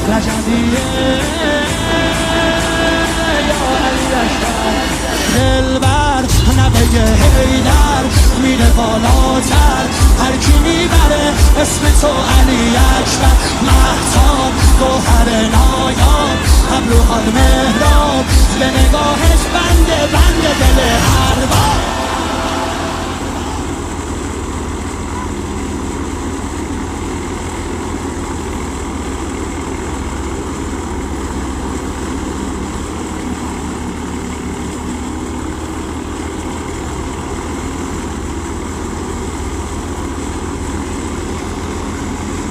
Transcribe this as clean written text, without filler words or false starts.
رجبیه یا علی اکبر دلبر نوه حیدر میره بالاتر هر کی میبره اسم تو علی اکبر مهتاب گوهر نایاب ابروها مهراب به نگاهش بنده دل ارباب